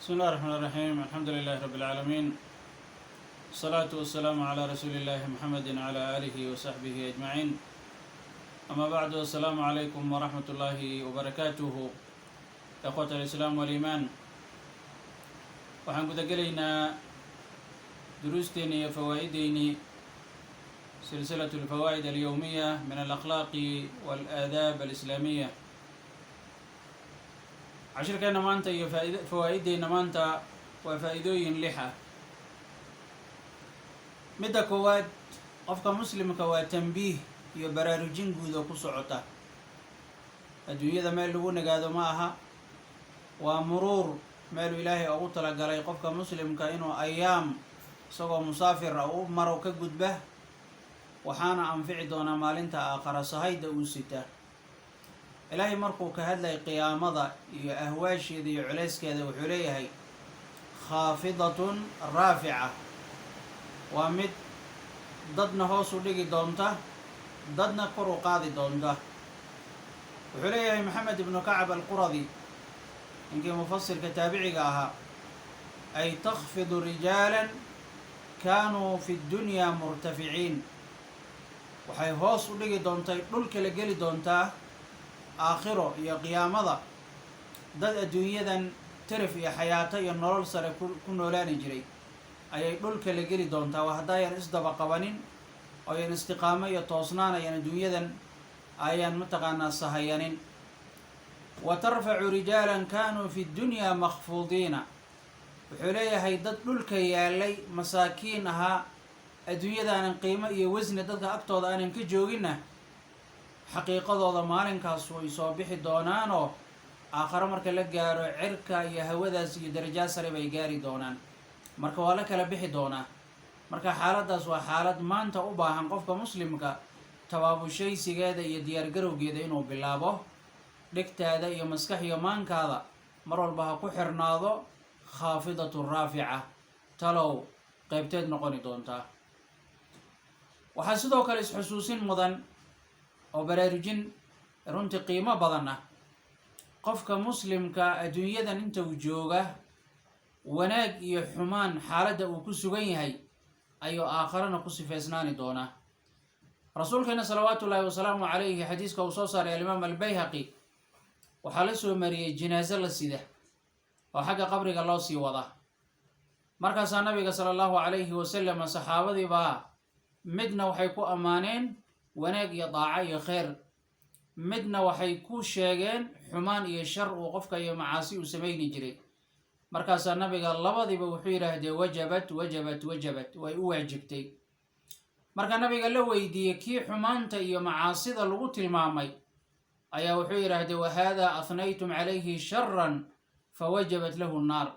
بسم الله الرحمن الرحيم. الحمد لله رب العالمين، الصلاة والسلام على رسول الله محمد وعلى آله وصحبه أجمعين. أما بعد، السلام عليكم ورحمة الله وبركاته. إخوة الإسلام والإيمان، وحن قد قلنا دروستيني فوائديني سلسلة الفوائد اليومية من الأخلاق والآداب الإسلامية. عشر كان مانتا فوائدينا مانتا وفائدوين لحا مدى كواد قفك مسلم كواد تنبيه يبراروجين قودو كسعوتا الدنيا ذا مالو نقادو معها ومرور مالو إلهي أغو تلقى قفك مسلم كإنو أيام سوى مسافر أو مرو كقود به وحانا أنفع دونا مالنتا آخر صهيد أوسيتا إلهي مركو كهدلي قيامضة أهواشي ذي عليس كذا وحليهي خافضة رافعة ومد ضدنا هوسو لقي دونتا ضدنا قرو قاضي دونتا وحليهي محمد بن كعب القرظي إنك مفسر كتابعي قاها أي تخفض رجالا كانوا في الدنيا مرتفعين وحي هوسو لقي دونتا دولك لقلي دونتا آخره يا قيامة ضد الدنيا تعرف يا حياته يا نور سر كنا لا نجري أي دول كل جري دونتا وهدايا إصدق قوانين أو ين استقامة يا توصنانا ين الدنيا أيان متقنا صهيانين وترفع رجالا كانوا في الدنيا مخفوضين وحليها هي ضد دول كيالي مساكينها الدنيا أن قيمة يوزن ضد أكتر أن كجوجنا xaqiiqadooda maalinkaas way soo bixi doonaanoo aakhare marka la gaaro cirka iyo hawadaas iyo darajaad sare bay gaari doonaan marka waa la kala bixi doonaa marka xaaladaas waa xaalad maanta u baahan qofka muslimka tabaabushaysigeeda iyo diyaargarowgeeda inuu bilaabo dhigtaada iyo maskax iyo maankaada mar walba ha ku xirnaado khaafidatu raafica talow qaybteed noqoni doontaa waxaa sidoo kale isxusuusin mudan oo baraarujin runtii qiimo badan ah qofka muslimka adduunyadan inta uu jooga wanaag iyo xumaan xaaladda uu ku sugan yahay ayuu aakharana ku sifeysnaani doonaa rasuulkeena salawaatullaahi wasalaamu calayhi xadiiska uu soo saaray alimaam albayhaqi waxaa la soo mariyey jinaaso la sida oo xagga qabriga loo sii wada markaasaa nabiga sala allahu calayhi wasalam saxaabadii baa midna waxay ku ammaaneen wanaag iyo daaco iyo khayr midna waxay ku sheegeen xumaan iyo shar uu qofka iyo macaasi uu samayni jiray markaasaa nabiga labadiiba wuxuu yidhaahdee wajabat way u waajibtay marka nabiga la weydiiyey kii xumaanta iyo macaasida lagu tilmaamay ayaa wuxuu yidhaahdee wahaadaa athnaytum calayhi sharan fawajabat lahu nnaar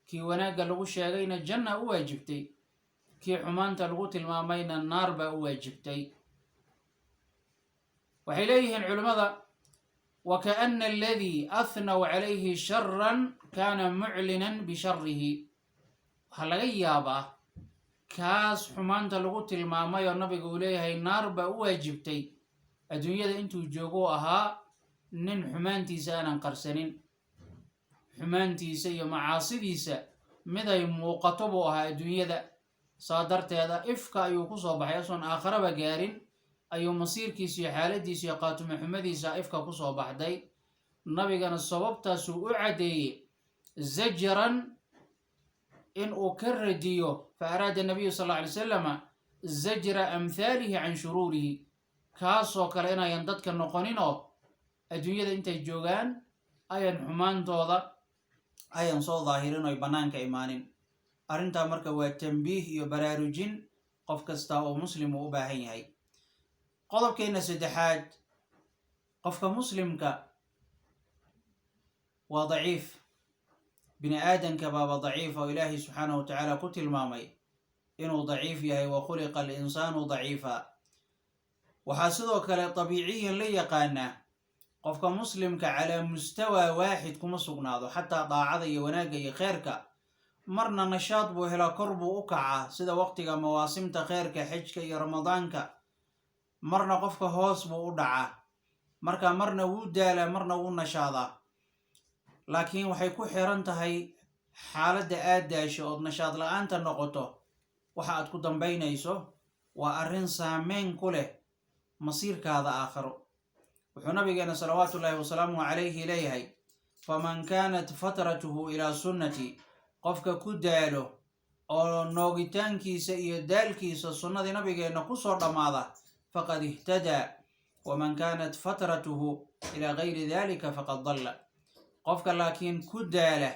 kii wanaagga lagu sheegayna janna u waajibtay kii xumaanta lagu tilmaamayna naar baa u waajibtay waxay leeyihiin culimmada wakaana aladii ahnaw calayhi sharan kaana muclinan bisharihi waxaa laga yaabaa kaas xumaanta lagu tilmaamay oo nabiga uu leeyahay naar baa u waajibtay adduunyada intuu joogo ahaa nin xumaantiisa aanan qarsanin xumaantiisa iyo macaasidiisa mid ay muuqato buu ahaa adduunyada saa darteeda ifka ayuu ku soo baxay asoon aakharaba gaarin ayuu masiirkiisa iyo xaaladiisa iyo qaatumo xumadiisa ifka ku soo baxday nabigana sababtaasuu u caddeeyey zajran in uu ka radiyo fa araada nabiyu sal alla alay wasallama zajra amhaalihi can shuruurihi kaasoo kale inayan dadka noqoninoo adduunyada intay joogaan ayan xumaantooda ayan soo daahirin oy bannaanka imaanin arrintaa marka waa tambiih iyo baraarujin qof kasta oo muslim uu u baahan yahay qodobkeenna saddexaad qofka muslimka waa daciif bini aadanka baaba daciif oo ilaahay subxaanahu wa tacaala ku tilmaamay inuu daciif yahay wa khuliqa alinsaanu daciifa waxaa sidoo kale dabiiciyan la yaqaanaa qofka muslimka calaa mustawaa waaxid kuma sugnaado xataa daacada iyo wanaagga iyo kheyrka marna nashaad buu helaa kor buu u kacaa sida waqtiga mawaasimta kheyrka xijka iyo ramadaanka marna qofka hoos buu u dhacaa marna wuu daalaa marna wuu nashaadaa laakiin waxay ku xiran tahay xaaladda aad daasho ood nashaad la-aanta noqoto waxa aad ku dambaynayso waa arrin saameyn ku leh masiirkaada aakhiro. wuxuu nabigeena salawaatu ullaahi wasalaamuhu calayhi leeyahay faman kaanat fatratuhu ilaa sunnati qofka ku daalo oo noogitaankiisa iyo daalkiisa sunnadii nabigeenna kusoo dhammaada faqad ihtadaa waman kaanat fatratuhu ilaa gayri dalika faqad dalla. qofka laakiin ku daala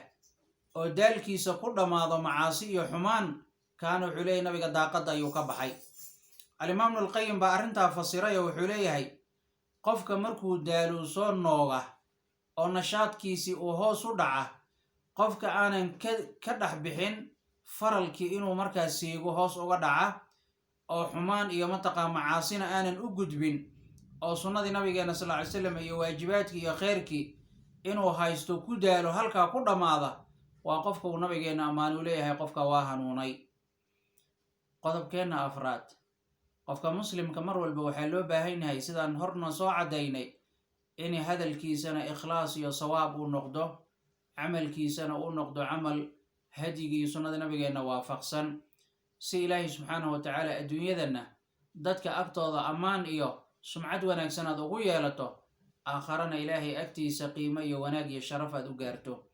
oo daalkiisa ku dhammaado macaasi iyo xumaan kaana wuxuu leeyahay nabiga daaqadda ayuu ka baxay. alimaam ibnulqayim baa arrintaa fasiray oo wuxuu leeyahay qofka markuu daaluu soo nooga oo nashaadkiisii uu hoos u dhaca qofka aanan ka dhex bixin faralkii inuu markaas siigo hoos uga dhaca oo xumaan iyo mataqaa macaasina aanan u gudbin oo sunnadii nabigeena sal ly slam iyo waajibaadkii iyo kheyrkii inuu haysto ku daalo halkaa ku dhammaada waa qofka uu nabigeena ammaan uu leeyahay qofka waa hanuunay. qodobkeenna afraad, qofka muslimka mar walba waxaa loo baahan yahay sidaan horna soo caddaynay in hadalkiisana ikhlaas iyo sawaab uu noqdo, camalkiisana uu noqdo camal hadyigii sunnada nabigeenna waafaqsan, si ilaahay subxaanahu wa tacaala adduunyadanna dadka agtooda ammaan iyo sumcad wanaagsan aad ugu yeelato, aakharana ilaahay agtiisa qiimo iyo wanaag iyo sharaf aad u gaarto.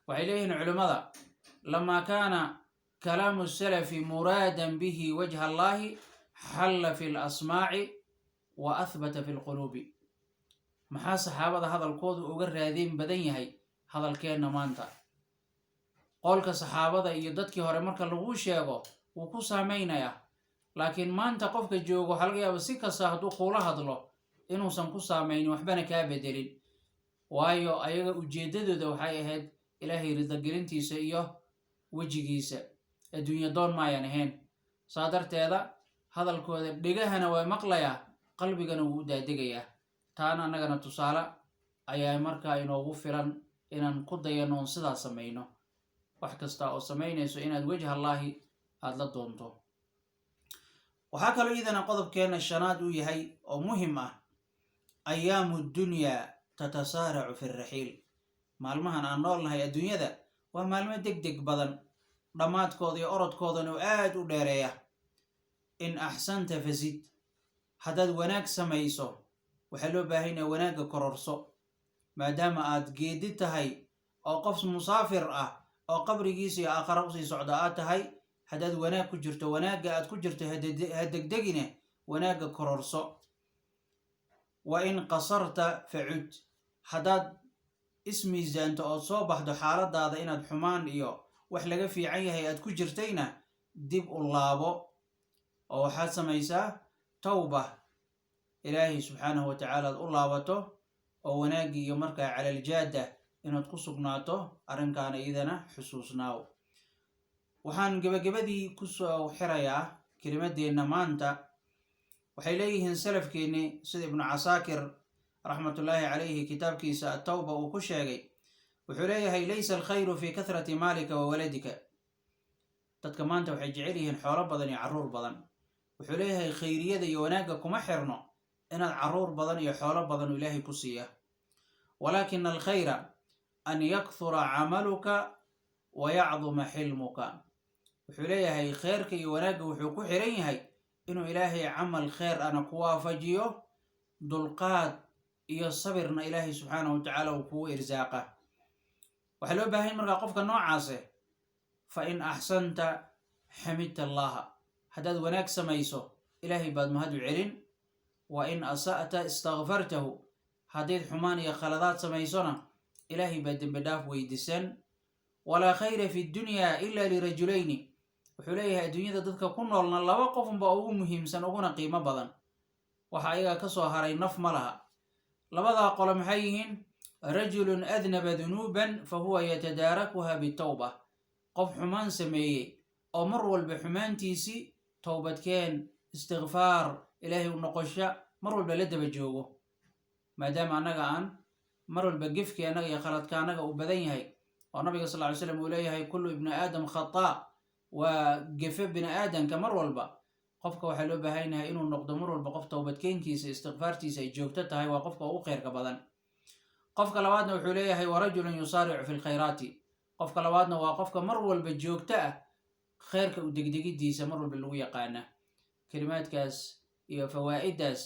waxay leeyihiin culimmada lamaa kaana kalaamu salafi muraadan bihi wajha allahi xalla fi lasmaaci wa ahbata fi lquluubi. maxaa saxaabada hadalkoodu uga raadeen badan yahay hadalkeenna maanta? qowlka saxaabada iyo dadkii hore marka lagu sheego wuu ku saamaynayaa, laakiin maanta qofka joogo waxaa laga yaaba si kasta hadduu kuula hadlo inuusan ku saamaynin waxbana kaa bedelin, waayo ayaga ujeeddadooda waxay ahayd ilaahay ridagelintiisa iyo wejigiisa, adduunya doon maayan ahayn. saa darteeda hadalkooda dhegahana waa maqlayaa, qalbigana wuu u daadegayaa. taana annagana tusaale ayaa markaa inoogu filan inaan ku dayano oon sidaa samayno. wax kasta oo samaynayso inaad wejha allaahi aada la doonto. waxaa kaloo idana qodobkeenna shanaad uu yahay oo muhim ah, ayaamu dunyaa tatasaaracu fi raxiil. maalmahan aan nool nahay adduunyada waa maalmo deg deg badan, dhammaadkooda iyo orodkoodana oo aad u dheereeya. in axsanta fasid, haddaad wanaag samayso waxaa loo baahan yahay wanaagga kororso, maadaama aad geedi tahay oo qof musaafir ah oo qabrigiisa iyo aakhara usii socda aad tahay. haddaad wanaag ku jirto, wanaagga aad ku jirto ha degdegine, wanaagga kororso. wa in qasarta facud, haddaad ismiisaanto ood soo baxdo xaaladaada inaad xumaan iyo wax laga fiican yahay aad ku jirtayna dib u laabo oo waxaad samaysaa tawba, ilaahay subxaanahu wa tacaala aad u laabato oo wanaaggii iyo markaa calaljaada inaad ku sugnaato. arrinkaana iyadana xusuusnaaw. waxaan gebagabadii kusoo xirayaa kelimadeenna maanta. waxay leeyihiin salafkeenni sida ibnu casaakir raxmatullaahi calayhi kitaabkiisa attawba uu ku sheegay, wuxuu leeyahay laysa alkhayru fi kathrati maalika wa waladika. dadka maanta waxay jecel yihiin xoolo badan iyo carruur badan. wuxuu leeyahay khayriyada iyo wanaagga kuma xirno inaad carruur badan iyo xoolo badan uu ilaahay ku siiya, walaakina alkhayra an yakthura camaluka wa yacduma xilmuka. wuxuu leeyahay kheyrka iyo wanaagga wuxuu ku xiran yahay inuu ilaahay camal kheyr ana ku waafajiyo, dulqaad iyo sabirna ilaahay subxaanahu wa tacaala uu kugu irsaaqa. waxaa loo baahan markaa qofka noocaase fa in axsanta xamidta allaha, haddaad wanaag samayso ilaahay baad mahad u celin. wa in asa'ta istakfartahu, haddayd xumaan iyo khaladaad samaysona ilaahay baad dembi dhaaf weydiisan. walaa khayra fi ddunyaa ila lirajulayni, wuxuu leeyahay adduunyada dadka ku noolna laba qofunba ugu muhiimsan uguna qiimo badan, waxa ayagaa ka soo haray naf ma laha. labadaa qolo maxay yihiin? rajulun adnaba dunuuban fa huwa yatadaarakuha bitawba, qof xumaan sameeyey oo mar walba xumaantiisii towbadkeen, istikfaar, ilaahay u noqosha mar walba la daba joogo. maadaama annaga aan mar walba gefkii annaga iyo khaladka annaga uu badan yahay, oo nabiga sal ly slam uu leeyahay kullu ibni aadam khataa, waa gefe bini aadamka mar walba. qofka waxaa loo baahan yahay inuu noqdo mar walba qof towbadkeenkiisa istikfaartiisa ay joogto tahay, waa qofka ugu kheyrka badan. qofka labaadna wuxuu leeyahay warajulun yusaaricu fi lkhayraati, qofka labaadna waa qofka mar walba joogto ah khayrka u degdegidiisa mar walba lagu yaqaana. kelimaadkaas iyo fawaa'idaas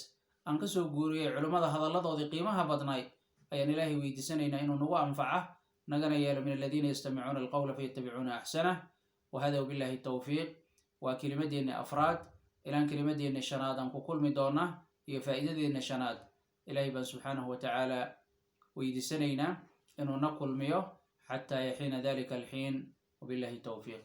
aan ka soo guuriyey culimmada hadalladoodii qiimaha badnayd ayaan ilaahay weydiisanaynaa inuu nagu anfaca nagana yeelo min aladiina yastamicuuna alqawla fayattabicuuna axsanah. wahada wabillahi tawfiiq. waa kelimadeenna afraad ilaan kelimadeenna shanaad aan ku kulmi doona iyo faa'iidadeenna shanaad. ilaahay baan subxaanahu watacaala weydiisanaynaa inuu na kulmiyo xataa yaxiina dalika alxiin. wabillahi tawfiiq.